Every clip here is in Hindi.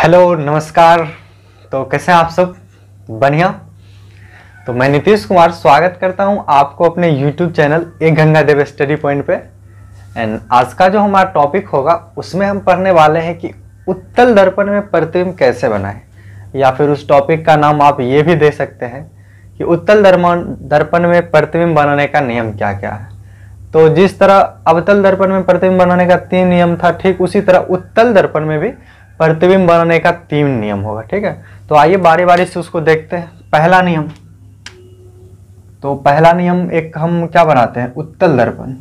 हेलो नमस्कार। तो कैसे हैं आप सब? बढ़िया। तो मैं नीतीश कुमार स्वागत करता हूं आपको अपने YouTube चैनल एक गंगा देव स्टडी पॉइंट पे। एंड आज का जो हमारा टॉपिक होगा उसमें हम पढ़ने वाले हैं कि उत्तल दर्पण में प्रतिबिंब कैसे बनाएं, या फिर उस टॉपिक का नाम आप ये भी दे सकते हैं कि उत्तल दर्पण में प्रतिबिंब बनाने का नियम क्या क्या है। तो जिस तरह अवतल दर्पण में प्रतिबिंब बनाने का 3 नियम था, ठीक उसी तरह उत्तल दर्पण में भी प्रतिबिंब बनाने का 3 नियम होगा। ठीक है, तो आइए बारी बारी से उसको देखते हैं। पहला नियम, तो पहला नियम एक हम क्या बनाते हैं, उत्तल दर्पण।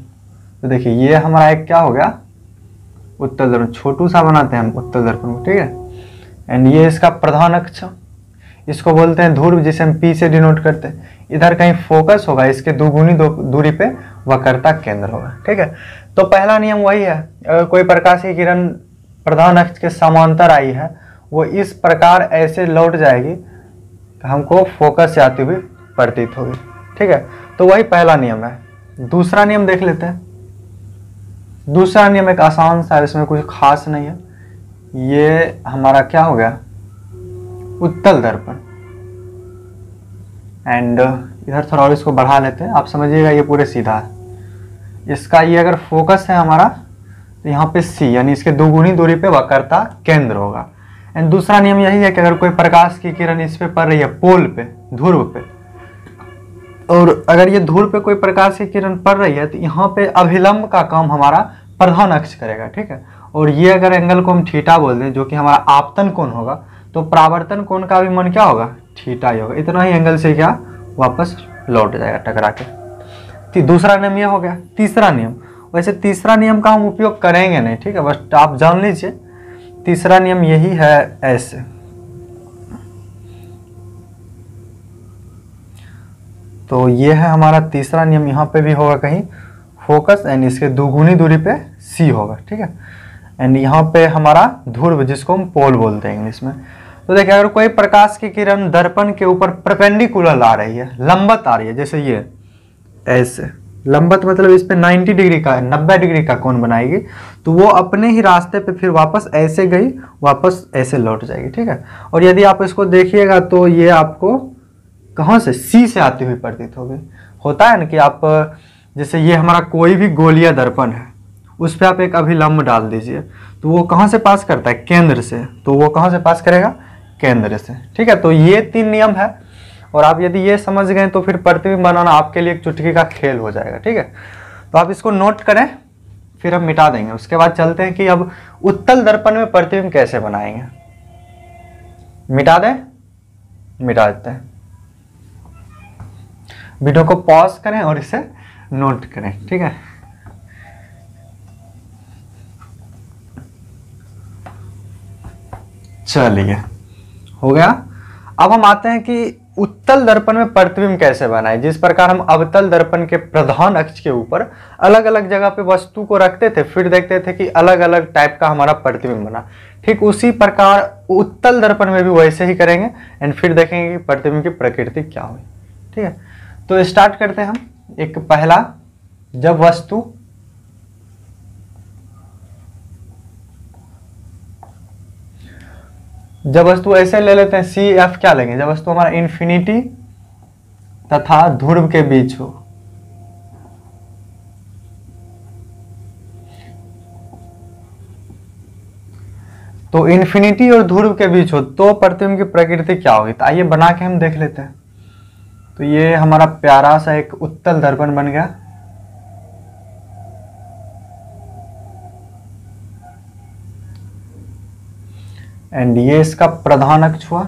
तो देखिए ये हमारा एक क्या हो गया, उत्तल दर्पण। छोटू सा बनाते हैं हम उत्तल दर्पण को, ठीक है। एंड ये इसका प्रधान अक्ष, इसको बोलते हैं ध्रुव, जिसे हम P से डिनोट करते हैं। इधर कहीं फोकस होगा, इसके दुगुनी दूरी पे वक्रता केंद्र होगा। ठीक है, तो पहला नियम वही है, अगर कोई प्रकाश की किरण प्रधान अक्ष के समांतर आई है, वो इस प्रकार ऐसे लौट जाएगी, हमको फोकस से आती हुई प्रतीत होगी। ठीक है, तो वही पहला नियम है। दूसरा नियम देख लेते हैं। दूसरा नियम एक आसान सा है, इसमें कुछ खास नहीं है। ये हमारा क्या हो गया, उत्तल दर्पण। एंड इधर थोड़ा और इसको बढ़ा लेते हैं, आप समझिएगा ये पूरे सीधा है। इसका ये अगर फोकस है हमारा, तो यहाँ पे C यानी इसके दुगुनी दूरी पे वक्रता केंद्र होगा। एंड दूसरा नियम यही है कि अगर कोई प्रकाश की किरण इस पे पड़ रही है, पोल पे, ध्रुव पे, और अगर ये ध्रुव पे कोई प्रकाश की किरण पड़ रही है, तो यहाँ पे अभिलंब का काम हमारा प्रधान अक्ष करेगा। ठीक है, और ये अगर एंगल को हम थीटा बोल दें, जो कि हमारा आपतन कोण होगा, तो परावर्तन कोण का भी मान क्या होगा, थीटा ही होगा। इतना ही एंगल से क्या वापस लौट जाएगा टकरा के। दूसरा नियम ये हो गया। तीसरा नियम, वैसे तीसरा नियम का हम उपयोग करेंगे नहीं, ठीक है, बस आप जान लीजिए। तीसरा नियम यही है, ऐसे। तो ये है हमारा तीसरा नियम। यहाँ पे भी होगा कहीं फोकस, एंड इसके दुगुनी दूरी पे C होगा। ठीक है, एंड यहाँ पे हमारा ध्रुव, जिसको हम पोल बोलते हैं इंग्लिश में। तो देखिए अगर कोई प्रकाश की किरण दर्पण के ऊपर परपेंडिकुलर आ रही है, लंबत आ रही है, जैसे ये ऐसे लंबत, मतलब इस पे 90 डिग्री का, 90 डिग्री का कोण बनाएगी, तो वो अपने ही रास्ते पे फिर वापस ऐसे गई, वापस ऐसे लौट जाएगी। ठीक है, और यदि आप इसको देखिएगा तो ये आपको कहाँ से, C से आती हुई प्रतीत होगी। होता है ना कि आप जैसे ये हमारा कोई भी गोलीय दर्पण है, उस पर आप एक अभिलंब डाल दीजिए, तो वो कहाँ से पास करता है, केंद्र से। तो वो कहाँ से पास करेगा, केंद्र से। ठीक है, तो ये 3 नियम है, और आप यदि ये समझ गए तो फिर प्रतिबिंब बनाना आपके लिए एक चुटकी का खेल हो जाएगा। ठीक है, तो आप इसको नोट करें, फिर हम मिटा देंगे। उसके बाद चलते हैं कि अब उत्तल दर्पण में प्रतिबिंब कैसे बनाएंगे। मिटा दें, मिटा देते हैं। वीडियो को पॉज करें और इसे नोट करें। ठीक है, चलिए हो गया। अब हम आते हैं कि उत्तल दर्पण में प्रतिबिंब कैसे बनाएं। जिस प्रकार हम अवतल दर्पण के प्रधान अक्ष के ऊपर अलग अलग जगह पे वस्तु को रखते थे, फिर देखते थे कि अलग अलग टाइप का हमारा प्रतिबिंब बना, ठीक उसी प्रकार उत्तल दर्पण में भी वैसे ही करेंगे। एंड फिर देखेंगे कि प्रतिबिंब की प्रकृति क्या हुई। ठीक है, तो स्टार्ट करते हैं हम। एक पहला, जब वस्तु ऐसे ले लेते हैं, CF क्या लेंगे, जब वस्तु हमारा इन्फिनिटी तथा ध्रुव के बीच हो। तो इन्फिनिटी और ध्रुव के बीच हो तो प्रतिबिंब की प्रकृति क्या होगी। तो आइए बना के हम देख लेते हैं। तो ये हमारा प्यारा सा एक उत्तल दर्पण बन गया। एंड ये इसका प्रधान अक्ष हुआ।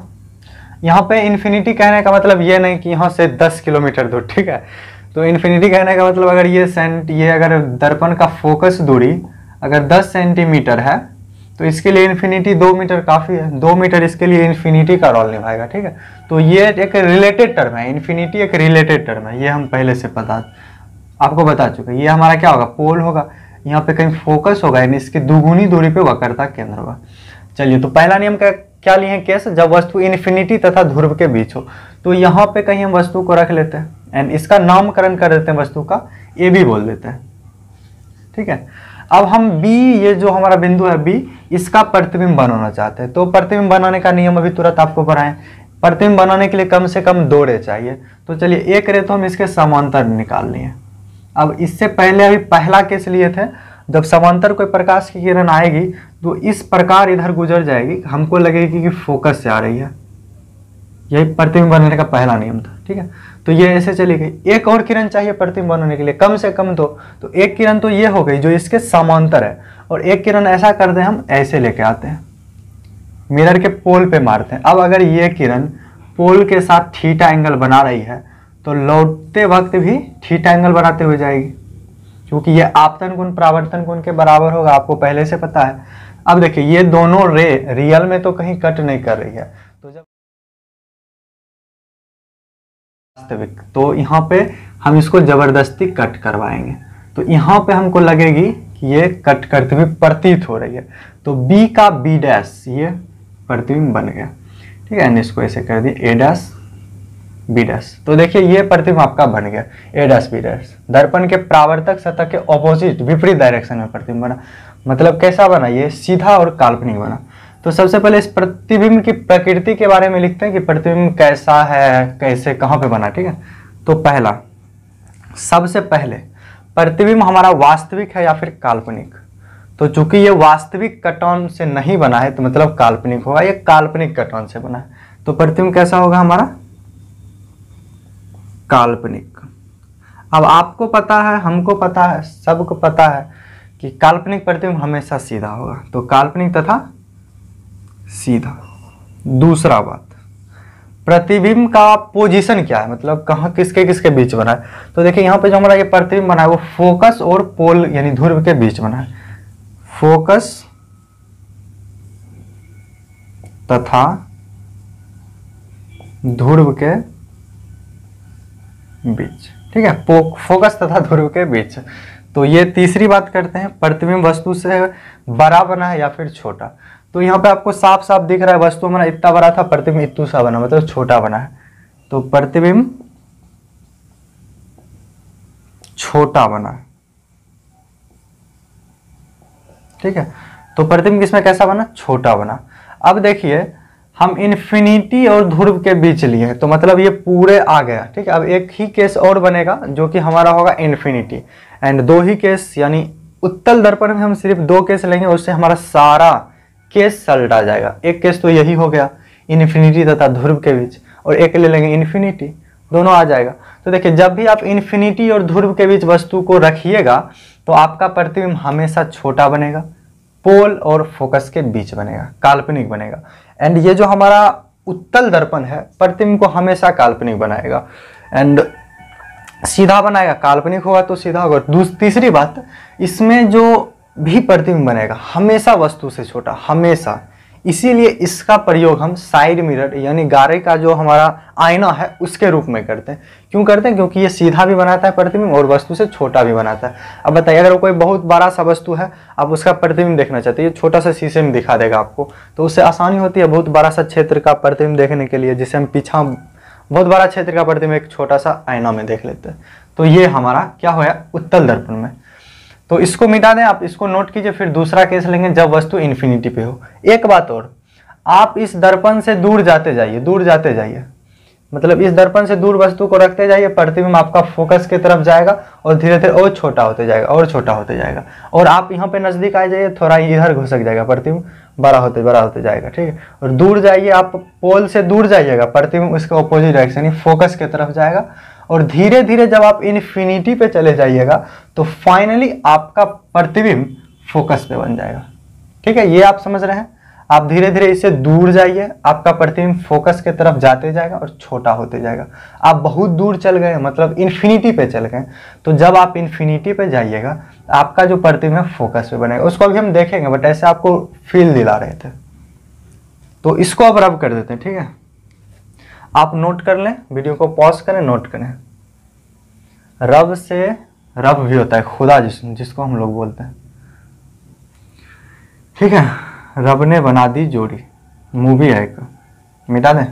यहाँ पे इन्फिनिटी कहने का मतलब ये नहीं कि यहाँ से 10 किलोमीटर दूर, ठीक है। तो इन्फिनिटी कहने का मतलब अगर ये अगर दर्पण का फोकस दूरी अगर 10 सेंटीमीटर है, तो इसके लिए इन्फिनिटी 2 मीटर काफ़ी है। 2 मीटर इसके लिए इन्फिनिटी का रोल निभाएगा। ठीक है, तो ये एक रिलेटेड टर्म है, इन्फिनिटी एक रिलेटेड टर्म है, ये हम पहले से आपको बता चुके हैं। ये हमारा क्या होगा, पोल होगा। यहाँ पे कहीं फोकस होगा, यानी इसकी दुगुनी दूरी पे वक्रता केंद्र होगा। चलिए, तो पहला नियम का क्या लिए हैं केस, जब वस्तु इन्फिनिटी तथा ध्रुव के बीच हो। तो यहाँ पे कहीं हम वस्तु को रख लेते हैं, एंड इसका नामकरण कर देते हैं, वस्तु का AB बोल देते हैं। ठीक है, अब हम बी, ये जो हमारा बिंदु है बी, इसका प्रतिबिंब बनाना चाहते हैं। तो प्रतिबिंब बनाने का नियम अभी तुरंत आपको पढ़ाएं। प्रतिबिंब बनाने के लिए कम से कम 2 रे चाहिए। तो चलिए एक रे तो हम इसके समांतर निकाल लिए। अब इससे पहले अभी पहला केस लिए थे, जब समांतर कोई प्रकाश की किरण आएगी तो इस प्रकार इधर गुजर जाएगी, हमको लगेगी कि फोकस से आ रही है। यही प्रतिबिंब बनाने का पहला नियम था, ठीक है। तो ये ऐसे चली गई। एक और किरण चाहिए प्रतिबिंब बनाने के लिए कम से कम तो एक किरण तो ये हो गई जो इसके समांतर है, और एक किरण ऐसा करते हैं हम ऐसे लेके आते हैं, मिरर के पोल पे मारते हैं। अब अगर ये किरण पोल के साथ थीटा एंगल बना रही है तो लौटते वक्त भी थीटा एंगल बनाते हुए जाएगी, क्योंकि ये आपतन कोण परावर्तन कोण के बराबर होगा, आपको पहले से पता है। अब देखिए ये दोनों रे रियल में तो कहीं कट नहीं कर रही है, तो जब वास्तविक, तो यहाँ पे हम इसको जबरदस्ती कट करवाएंगे, तो यहाँ पे हमको लगेगी कि ये कट करते हुए प्रतीत हो रही है। तो बी का बी डैश ये प्रतिबिंब बन गया, ठीक है। इसको ऐसे कर दिए ए डैश बी डैश। तो देखिए ये प्रतिबिंब आपका बन गया ए डैश बी डैश। दर्पण के परावर्तक सतह के ऑपोजिट विपरीत डायरेक्शन में प्रतिबिंब बना। मतलब कैसा बना, ये सीधा और काल्पनिक बना। तो सबसे पहले इस प्रतिबिंब की प्रकृति के बारे में लिखते हैं कि प्रतिबिंब कैसा है, कैसे, कहाँ पे बना, ठीक है। तो पहला, सबसे पहले प्रतिबिंब हमारा वास्तविक है या फिर काल्पनिक। तो चूंकि ये वास्तविक कटौन से नहीं बना है तो मतलब काल्पनिक होगा, ये काल्पनिक कटौन से बना है, तो प्रतिबिंब कैसा होगा हमारा, काल्पनिक। अब आपको पता है, हमको पता है, सबको पता है कि काल्पनिक प्रतिबिंब हमेशा सीधा होगा। तो काल्पनिक तथा सीधा। दूसरा बात, प्रतिबिंब का पोजीशन क्या है, मतलब कहाँ किसके किसके बीच बना है। तो देखिए यहाँ पे जो हमारा ये प्रतिबिंब बना है वो फोकस और पोल यानी ध्रुव के बीच बना है। फोकस तथा ध्रुव के बीच, ठीक है। फोकस तथा ध्रुव के बीच। तो ये तीसरी बात करते हैं, प्रतिबिंब वस्तु से बड़ा बना है या फिर छोटा। तो यहाँ पे आपको साफ साफ दिख रहा है वस्तु हमारा इतना बड़ा था, प्रतिबिंब इतना सा बना, मतलब छोटा बना है। तो प्रतिबिंब छोटा बना है, ठीक है। तो प्रतिबिंब किसमें कैसा बना, छोटा बना। अब देखिए हम इन्फिनिटी और ध्रुव के बीच लिए हैं, तो मतलब ये पूरे आ गया, ठीक है। अब एक ही केस और बनेगा जो कि हमारा होगा इन्फिनिटी, एंड 2 ही केस, यानी उत्तल दर्पण में हम सिर्फ 2 केस लेंगे, उससे हमारा सारा केस सलटा जाएगा। एक केस तो यही हो गया इन्फिनिटी तथा ध्रुव के बीच, और एक ले लेंगे इन्फिनिटी, दोनों आ जाएगा। तो देखिए जब भी आप इन्फिनिटी और ध्रुव के बीच वस्तु को रखिएगा तो आपका प्रतिबिंब हमेशा छोटा बनेगा, पोल और फोकस के बीच बनेगा, काल्पनिक बनेगा। एंड ये जो हमारा उत्तल दर्पण है प्रतिबिंब को हमेशा काल्पनिक बनाएगा, एंड सीधा बनाएगा, काल्पनिक होगा तो सीधा होगा। तीसरी बात, इसमें जो भी प्रतिबिंब बनेगा हमेशा वस्तु से छोटा, हमेशा। इसीलिए इसका प्रयोग हम साइड मिरर यानी गारे का जो हमारा आईना है उसके रूप में करते हैं। क्यों करते हैं, क्योंकि ये सीधा भी बनाता है प्रतिबिंब और वस्तु से छोटा भी बनाता है। अब बताइए अगर कोई बहुत बड़ा सा वस्तु है, आप उसका प्रतिबिंब देखना चाहते हैं, छोटा सा शीशे में दिखा देगा आपको, तो उससे आसानी होती है बहुत बड़ा सा क्षेत्र का प्रतिबिंब देखने के लिए, जिसे हम पीछा बहुत बड़ा क्षेत्र का प्रतिबिंब एक छोटा सा आईना में देख लेते हैं। तो ये हमारा क्या होया उत्तल दर्पण में। तो इसको मिटा दें, आप इसको नोट कीजिए। फिर दूसरा केस लेंगे जब वस्तु इन्फिनिटी पे हो। एक बात और, आप इस दर्पण से दूर जाते जाइए, दूर जाते जाइए, मतलब इस दर्पण से दूर वस्तु को रखते जाइए, प्रतिबिंब आपका फोकस की तरफ जाएगा और धीरे धीरे और छोटा होते जाएगा और छोटा होते जाएगा। और आप यहाँ पे नजदीक आ जाइए, थोड़ा इधर घुसक जाएगा, प्रतिबिंब बड़ा होते जाएगा, ठीक है। और दूर जाइए, आप पोल से दूर जाइएगा, प्रतिबिंब उसके ऑपोजिट डायरेक्शन यानी फोकस की तरफ जाएगा। और धीरे धीरे जब आप इन्फिनिटी पे चले जाइएगा तो फाइनली आपका प्रतिबिंब फोकस पे बन जाएगा, ठीक है। ये आप समझ रहे हैं। आप धीरे धीरे इससे दूर जाइए, आपका प्रतिबिंब फोकस की तरफ जाते जाएगा और छोटा होते जाएगा। आप बहुत दूर चल गए, मतलब इन्फिनिटी पे चल गए, तो जब आप इन्फिनिटी पे जाइएगा आपका जो प्रतिबिंब है फोकस पे बनेगा। उसको अभी हम देखेंगे, बट ऐसे आपको फील दिला रहे थे। तो इसको अब रब कर देते हैं, ठीक है। आप नोट कर लें, वीडियो को पॉज करें, नोट करें। रब से रब भी होता है, खुदा जिसको हम लोग बोलते हैं, ठीक है। रब ने बना दी जोड़ी, मूवी है एक, मिटा दें।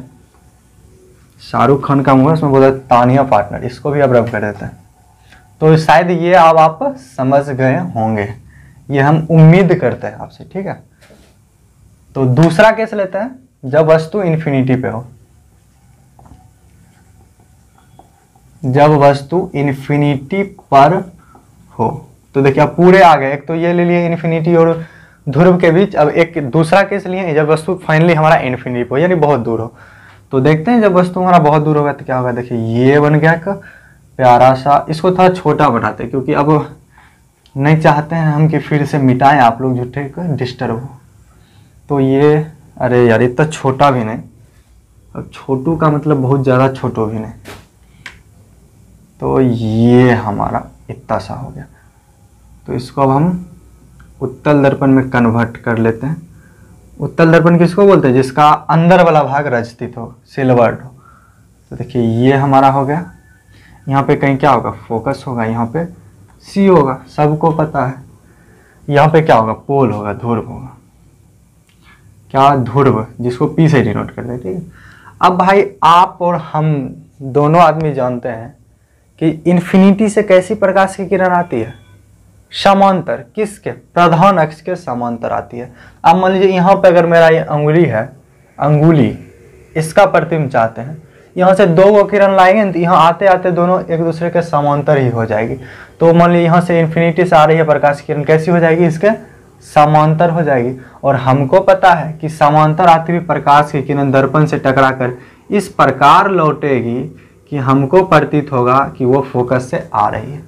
शाहरुख खान का मूवी, उसमें बोलता है तानिया पार्टनर, इसको भी अब रब कर देते हैं। तो शायद ये अब आप समझ गए होंगे। ये हम उम्मीद करते हैं आपसे, ठीक है। तो दूसरा केस लेते हैं जब वस्तु इन्फिनिटी पे हो। जब वस्तु इन्फिनिटी पर हो तो देखिए अब पूरे आ गए। एक तो ये ले लिए इन्फिनिटी और ध्रुव के बीच, अब एक दूसरा केस लिए जब वस्तु फाइनली हमारा इन्फिनिटी पे हो यानी बहुत दूर हो। तो देखते हैं जब वस्तु हमारा बहुत दूर होगा तो क्या होगा। देखिए ये बन गया एक प्यारा सा, इसको थोड़ा छोटा बनाते हैं क्योंकि अब नहीं चाहते हैं हम कि फिर से मिटाएं आप लोग झूठे को डिस्टर्ब हो। तो ये, अरे यार इतना छोटा भी नहीं, अब छोटू का मतलब बहुत ज़्यादा छोटू भी नहीं। तो ये हमारा इतना सा हो गया। तो इसको अब हम उत्तल दर्पण में कन्वर्ट कर लेते हैं। उत्तल दर्पण किसको बोलते हैं? जिसका अंदर वाला भाग रजतित हो, सिल्वर्ड हो। तो देखिए ये हमारा हो गया। यहाँ पे कहीं क्या होगा? फोकस होगा, यहाँ पे सी होगा, सबको पता है। यहाँ पे क्या होगा? पोल होगा, ध्रुव होगा। क्या? ध्रुव, जिसको पी से डिनोट करते हैं, ठीक है। अब भाई आप और हम दोनों आदमी जानते हैं कि इन्फिनिटी से कैसी प्रकाश की किरण आती है? समांतर। किसके? प्रधान अक्ष के समांतर आती है। अब मान लीजिए यहाँ पे अगर मेरा ये अंगुली है, अंगुली, इसका प्रतिबिंब चाहते हैं, यहाँ से दो वो किरण लाएंगे तो यहाँ आते आते दोनों एक दूसरे के समांतर ही हो जाएगी। तो मान लीजिए यहाँ से इन्फिनिटी से आ रही है प्रकाश की किरण, कैसी हो जाएगी? इसके समांतर हो जाएगी। और हमको पता है कि समांतर आती हुई प्रकाश की किरण दर्पण से टकराकर इस प्रकार लौटेगी कि हमको प्रतीत होगा कि वो फोकस से आ रही है।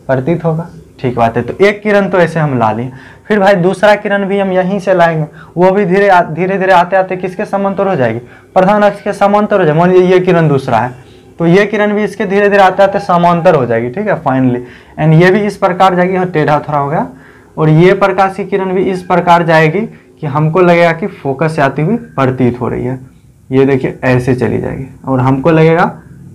प्रतीत होगा, ठीक बात है। तो एक किरण तो ऐसे हम ला लें, फिर भाई दूसरा किरण भी हम यहीं से लाएंगे, वो भी धीरे धीरे आते आते किसके समांतर हो जाएगी? प्रधान अक्ष के समांतर हो जाएगी। मान लीजिए ये किरण दूसरा है तो ये किरण भी इसके धीरे धीरे आते आते समांतर हो जाएगी, ठीक है, फाइनली। एंड ये भी इस प्रकार जाएगी, यहाँ टेढ़ा थोड़ा हो गया। और ये प्रकाश की किरण भी इस प्रकार जाएगी कि हमको लगेगा कि फोकस से आती हुई प्रतीत हो रही है। ये देखिए ऐसे चली जाएगी और हमको लगेगा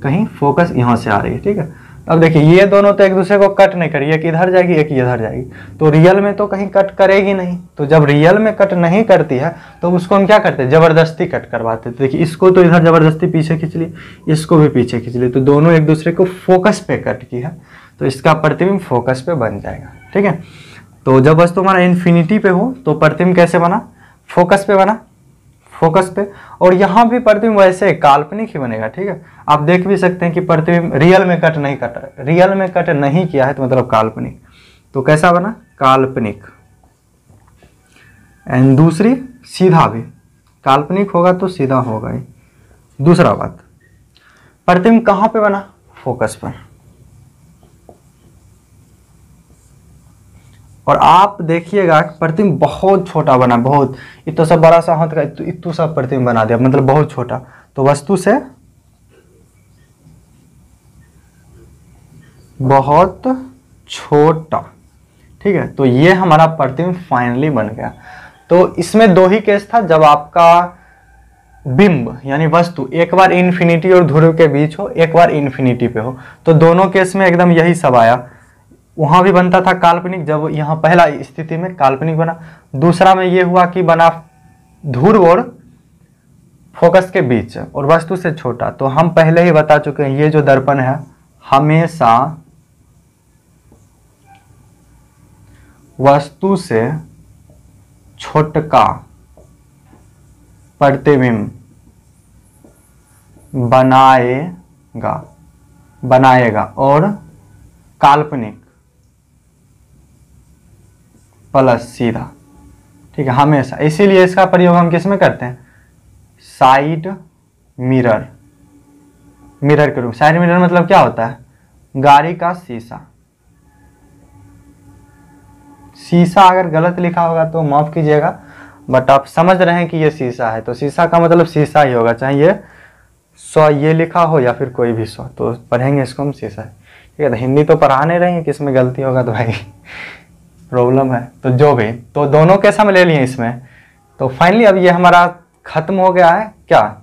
कहीं फोकस यहाँ से आ रही है, ठीक है। अब देखिए ये दोनों तो एक दूसरे को कट नहीं करेगी, एक इधर जाएगी एक इधर जाएगी। तो रियल में तो कहीं कट करेगी नहीं। तो जब रियल में कट नहीं करती है तो उसको हम क्या करते हैं? जबरदस्ती कट करवाते हैं। तो देखिए इसको तो इधर जबरदस्ती पीछे खींच ली, इसको भी पीछे खींच ली, तो दोनों एक दूसरे को फोकस पे कट की है। तो इसका प्रतिबिंब फोकस पे बन जाएगा, ठीक है। तो जब वस्तु हमारा इन्फिनिटी पे हो तो प्रतिबिंब कैसे बना? फोकस पे बना, फोकस पे। और यहाँ भी प्रतिबिंब वैसे काल्पनिक ही बनेगा, ठीक है। आप देख भी सकते हैं कि प्रतिबिंब रियल में कट नहीं कट रहा है, रियल में कट नहीं किया है तो मतलब काल्पनिक। तो कैसा बना? काल्पनिक। एंड दूसरी सीधा भी, काल्पनिक होगा तो सीधा होगा ही। दूसरा बात, प्रतिबिंब कहाँ पे बना? फोकस पर। और आप देखिएगा प्रतिबिंब बहुत छोटा बना, बहुत, इतना सा बड़ा सा हाथ का इतना सा प्रतिबिंब बना दिया, मतलब बहुत छोटा। तो वस्तु से बहुत छोटा, ठीक है। तो ये हमारा प्रतिबिंब फाइनली बन गया। तो इसमें दो ही केस था, जब आपका बिंब यानी वस्तु एक बार इन्फिनिटी और ध्रुव के बीच हो, एक बार इन्फिनिटी पे हो। तो दोनों केस में एकदम यही सब आया। वहां भी बनता था काल्पनिक, जब यहाँ पहला स्थिति में काल्पनिक बना। दूसरा में ये हुआ कि बना ध्रुव और फोकस के बीच और वस्तु से छोटा। तो हम पहले ही बता चुके हैं ये जो दर्पण है हमेशा वस्तु से छोटका प्रतिबिंब बनाएगा और काल्पनिक प्लस सीधा, ठीक है, हमेशा। इसीलिए इसका प्रयोग हम किस में करते हैं? साइड मिरर, मिरर के रूप। साइड मिरर मतलब क्या होता है? गाड़ी का शीशा। शीशा अगर गलत लिखा होगा तो माफ कीजिएगा, बट आप समझ रहे हैं कि ये शीशा है, तो शीशा का मतलब शीशा ही होगा, चाहे ये सौ ये लिखा हो या फिर कोई भी सौ, तो पढ़ेंगे इसको हम शीशा है, ठीक है। तो हिंदी तो पढ़ा नहीं रहे हैं कि इसमें गलती होगा तो भाई प्रॉब्लम है। तो जो भी, तो दोनों कैसा हम ले लिए इसमें। तो फाइनली अब ये हमारा खत्म हो गया है क्या?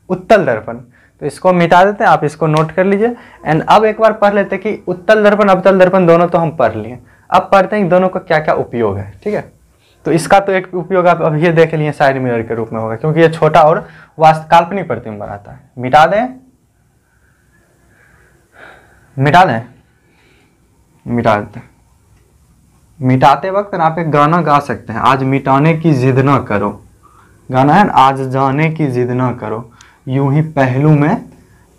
उत्तल दर्पण। तो इसको मिटा देते हैं, आप इसको नोट कर लीजिए। एंड अब एक बार पढ़ लेते हैं कि उत्तल दर्पण अवतल दर्पण दोनों तो हम पढ़ लिए, अब पढ़ते हैं दोनों का क्या क्या उपयोग है, ठीक है। तो इसका तो एक उपयोग आप अब ये देख लिए साइड मिरर के रूप में होगा, क्योंकि ये छोटा और काल्पनिक प्रतिबिंब बनाता है। मिटा दें, मिटा दें, मिटा देते हैं। मिटाते वक्त ना आप एक गाना गा सकते हैं, आज मिटाने की जिद ना करो, गाना है ना, आज जाने की जिद ना करो, यूं ही पहलू में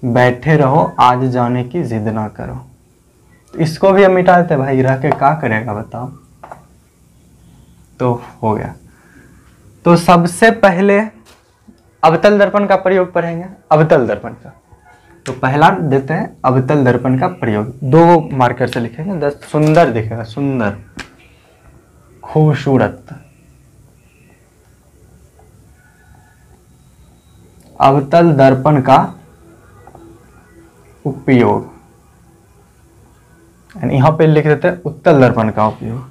बैठे रहो, आज जाने की जिद ना करो। तो इसको भी हम मिटा देते भाई, रह के क्या करेगा बताओ। तो हो गया। तो सबसे पहले अवतल दर्पण का प्रयोग पढ़ेंगे, अवतल दर्पण का। तो पहला देते हैं अवतल दर्पण का प्रयोग, 2 मार्कर से लिखेंगे, 10 सुंदर दिखेगा, सुंदर, खूबसूरत। अवतल दर्पण का उपयोग, यहां पे लिख देते हैं उत्तल दर्पण का उपयोग।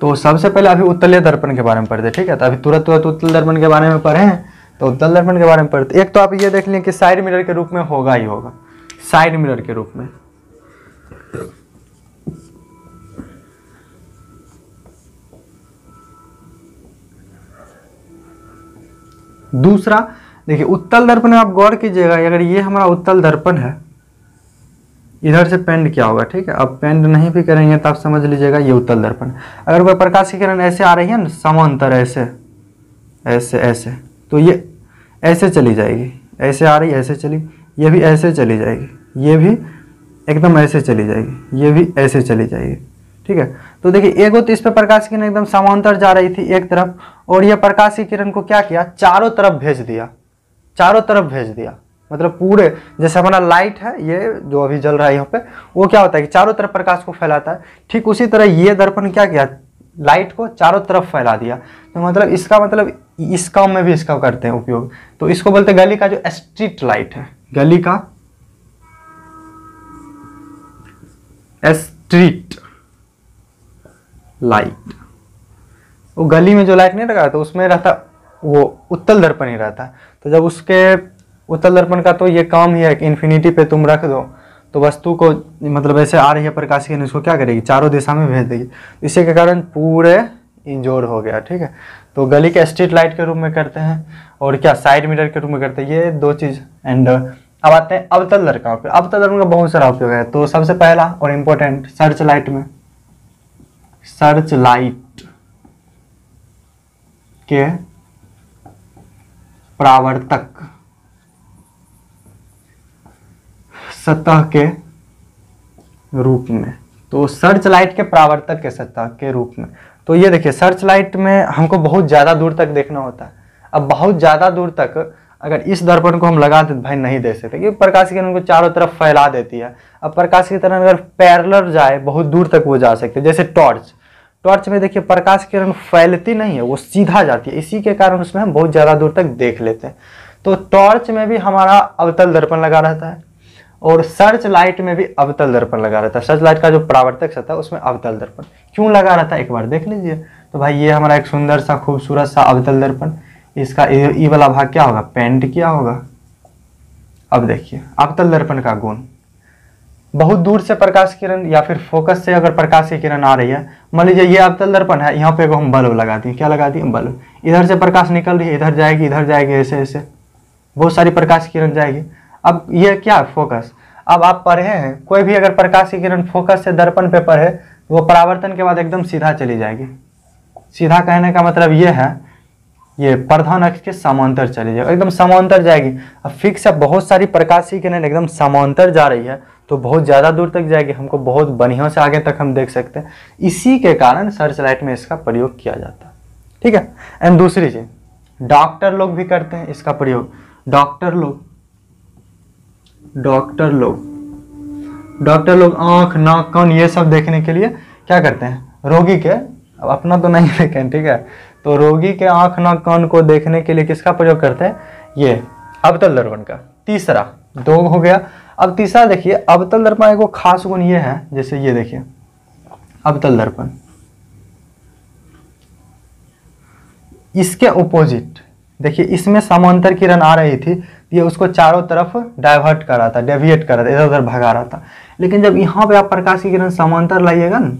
तो सबसे पहले अभी उत्तलीय दर्पण के बारे में पढ़ते, ठीक है। तो अभी तुरंत उत्तल दर्पण के बारे में पढ़े हैं, तो उत्तल दर्पण के बारे में पढ़ते। एक तो आप ये देख लें कि साइड मिरर के रूप में होगा ही होगा, साइड मिरर के रूप में। दूसरा देखिए, उत्तल दर्पण में आप गौर कीजिएगा, अगर ये हमारा उत्तल दर्पण है, इधर से पेंड क्या होगा, ठीक है। अब पेंड नहीं भी करेंगे तो आप समझ लीजिएगा ये उत्तल दर्पण। अगर कोई प्रकाश की किरण ऐसे आ रही है ना, समांतर, ऐसे ऐसे ऐसे, तो ये ऐसे चली जाएगी, ऐसे आ रही, ऐसे चली, ये भी ऐसे चली जाएगी, ये भी एकदम ऐसे चली जाएगी, ये भी ऐसे चली जाएगी, ठीक है। तो देखिए, एक तो इस पे प्रकाश की किरण एकदम समांतर जा रही थी एक तरफ, और यह प्रकाश की किरण को क्या किया, चारों तरफ भेज दिया, चारों तरफ भेज दिया। मतलब पूरे, जैसे हमारा लाइट है ये जो अभी जल रहा है यहाँ पे, वो क्या होता है कि चारों तरफ प्रकाश को फैलाता है, ठीक उसी तरह ये दर्पण क्या किया, लाइट को चारों तरफ फैला दिया। तो मतलब इसका मतलब इस काम में भी इसका करते हैं उपयोग। तो इसको बोलते हैं गली का जो स्ट्रीट लाइट है, गली का स्ट्रीट लाइट। वो गली में जो लाइट नहीं लगा तो उसमें रहता, वो उत्तल दर्पण ही रहता है। तो जब उसके उत्तल दर्पण का तो ये काम ही है कि इन्फिनिटी पे तुम रख दो तो वस्तु को, मतलब ऐसे आ रही है प्रकाश की, इसको क्या करेगी, चारों दिशा में भेज देगी। इसी के कारण पूरे इंजोर हो गया, ठीक है। तो गली के स्ट्रीट लाइट के रूप में करते हैं, और क्या साइड मिरर के रूप में करते हैं, ये 2 चीज। एंड अब आते हैं अवतल दर्पण पे। अवतल दर्पण का बहुत सारा उपयोग है। तो सबसे पहला और इम्पोर्टेंट, सर्च लाइट में, सर्च लाइट के परावर्तक सतह के रूप में। तो सर्च लाइट के परावर्तक के सतह के रूप में, तो ये देखिए, सर्च लाइट में हमको बहुत ज़्यादा दूर तक देखना होता है। अब बहुत ज़्यादा दूर तक अगर इस दर्पण को हम लगा देते भाई, नहीं देख सकते, क्योंकि प्रकाश की किरण को चारों तरफ फैला देती है। अब प्रकाश की तरह अगर पैरेलल जाए, बहुत दूर तक वो जा सकते हैं। जैसे टॉर्च, टॉर्च में देखिए प्रकाश की किरण फैलती नहीं है, वो सीधा जाती है, इसी के कारण उसमें हम बहुत ज़्यादा दूर तक देख लेते हैं। तो टॉर्च में भी हमारा अवतल दर्पण लगा रहता है, और सर्च लाइट में भी अवतल दर्पण लगा रहता है। सर्च लाइट का जो परावर्तक सतह है उसमें अवतल दर्पण क्यों लगा रहता है, एक बार देख लीजिए। तो भाई ये हमारा एक सुंदर सा खूबसूरत सा अवतल दर्पण, इसका ये वाला भाग क्या होगा, पेंट किया होगा। अब देखिए अवतल दर्पण का गुण, बहुत दूर से प्रकाश किरण या फिर फोकस से अगर प्रकाश की किरण आ रही है, मान लीजिए ये अवतल दर्पण है, यहाँ पे हम बल्ब लगा दिए, क्या लगा दिए, बल्ब। इधर से प्रकाश निकल रही है, इधर जाएगी, इधर जाएगी, ऐसे ऐसे बहुत सारी प्रकाश की किरण जाएगी। अब ये क्या है, फोकस। अब आप पढ़े हैं, कोई भी अगर प्रकाश की किरण फोकस से दर्पण पे पढ़े, वो परावर्तन के बाद एकदम सीधा चली जाएगी। सीधा कहने का मतलब ये है, ये प्रधान अक्ष के समांतर चली जाएगी, एकदम समांतर जाएगी। अब फिक्स है, बहुत सारी प्रकाश की किरण एकदम समांतर जा रही है, तो बहुत ज़्यादा दूर तक जाएगी, हमको बहुत बढ़िया से आगे तक हम देख सकते हैं। इसी के कारण सर्च लाइट में इसका प्रयोग किया जाता है, ठीक है। एंड दूसरी चीज, डॉक्टर लोग भी करते हैं इसका प्रयोग। डॉक्टर लोग आंख, नाक, कान ये सब देखने के लिए क्या करते हैं, रोगी के, अब अपना तो नहीं देखें, ठीक है, तो रोगी के आंख, नाक, कान को देखने के लिए किसका प्रयोग करते हैं, ये अवतल दर्पण का। तीसरा, 2 हो गया। अब तीसरा देखिए, अवतल दर्पण को खास गुण ये है, जैसे ये देखिए अवतल दर्पण, इसके ऑपोजिट देखिए, इसमें समांतर किरण आ रही थी, ये उसको चारों तरफ डाइवर्ट कर रहा था, डेविएट कर रहा था, इधर उधर भगा रहा था। लेकिन जब यहाँ पे आप प्रकाश की किरण समांतर लाइएगा ना,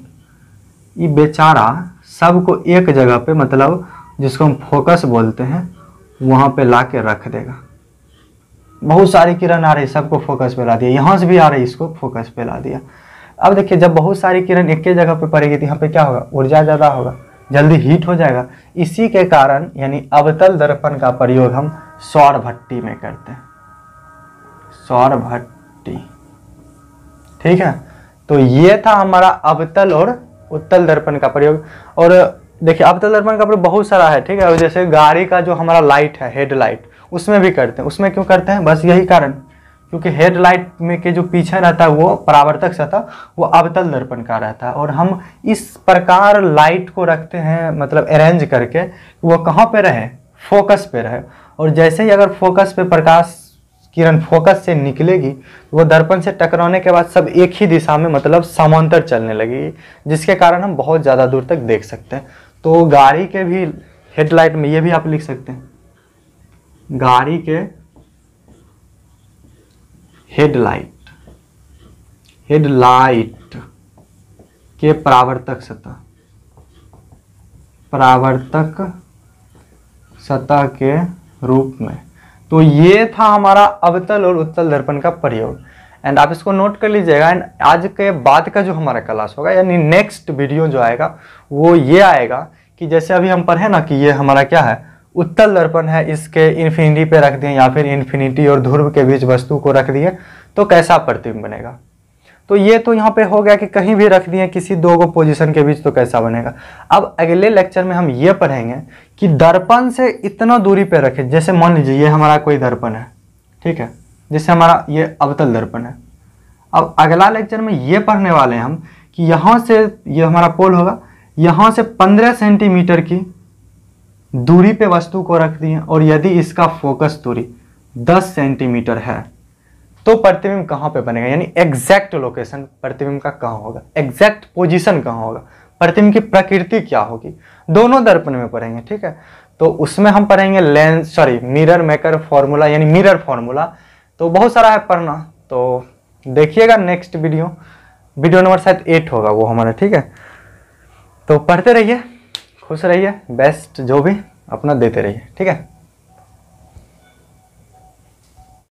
ये बेचारा सबको एक जगह पे, मतलब जिसको हम फोकस बोलते हैं, वहाँ पे ला के रख देगा। बहुत सारी किरण आ रही, सबको फोकस पे ला दिया, यहाँ से भी आ रही, इसको फोकस पे ला दिया। अब देखिए जब बहुत सारी किरण एक ही जगह पे पड़ेगी तो यहाँ पे क्या होगा, ऊर्जा ज़्यादा होगा, जल्दी हीट हो जाएगा। इसी के कारण यानी अवतल दर्पण का प्रयोग हम सौर भट्टी में करते हैं, सौर भट्टी। ठीक है, तो ये था हमारा अवतल और उत्तल दर्पण का प्रयोग। और देखिए अवतल दर्पण का प्रयोग बहुत सारा है। ठीक है, जैसे गाड़ी का जो हमारा लाइट है, हेडलाइट, उसमें भी करते हैं। उसमें क्यों करते हैं, बस यही कारण, क्योंकि हेडलाइट में के जो पीछे रहता है वो परावर्तक सतह वो अवतल दर्पण का रहता है, और हम इस प्रकार लाइट को रखते हैं, मतलब अरेंज करके वो कहाँ पे रहे, फोकस पे रहे। और जैसे ही अगर फोकस पे प्रकाश किरण फोकस से निकलेगी तो वो दर्पण से टकराने के बाद सब एक ही दिशा में, मतलब समांतर चलने लगेगी, जिसके कारण हम बहुत ज़्यादा दूर तक देख सकते हैं। तो गाड़ी के भी हेडलाइट में ये भी आप लिख सकते हैं, गाड़ी के हेडलाइट, हेडलाइट के परावर्तक सतह, परावर्तक सतह के रूप में। तो ये था हमारा अवतल और उत्तल दर्पण का प्रयोग। एंड आप इसको नोट कर लीजिएगा। एंड आज के बाद का जो हमारा क्लास होगा, यानी नेक्स्ट वीडियो जो आएगा वो ये आएगा कि जैसे अभी हम पढ़े ना कि ये हमारा क्या है, उत्तल दर्पण है, इसके इन्फिनिटी पे रख दिए या फिर इन्फिनिटी और ध्रुव के बीच वस्तु को रख दिए तो कैसा प्रतिबिंब बनेगा। तो ये तो यहाँ पे हो गया कि कहीं भी रख दिए किसी दो गो पोजीशन के बीच तो कैसा बनेगा। अब अगले लेक्चर में हम ये पढ़ेंगे कि दर्पण से इतना दूरी पे रखे, जैसे मान लीजिए ये हमारा कोई दर्पण है, ठीक है, जैसे हमारा ये अवतल दर्पण है। अब अगला लेक्चर में ये पढ़ने वाले हैं हम कि यहाँ से ये हमारा पोल होगा, यहाँ से 15 सेंटीमीटर की दूरी पे वस्तु को रख दिए, और यदि इसका फोकस दूरी 10 सेंटीमीटर है तो प्रतिबिंब कहाँ पे बनेगा, यानी एग्जैक्ट लोकेशन प्रतिबिंब का कहाँ होगा, एग्जैक्ट पोजीशन कहाँ होगा, प्रतिबिंब की प्रकृति क्या होगी, दोनों दर्पण में पढ़ेंगे। ठीक है, तो उसमें हम पढ़ेंगे लेंस मिरर मेकर फॉर्मूला, यानी मिरर फॉर्मूला। तो बहुत सारा है पढ़ना, तो देखिएगा नेक्स्ट वीडियो नंबर शायद 8 होगा वो हमारा। ठीक है, तो पढ़ते रहिए, खुश रहिए, बेस्ट जो भी अपना देते रहिए। ठीक है।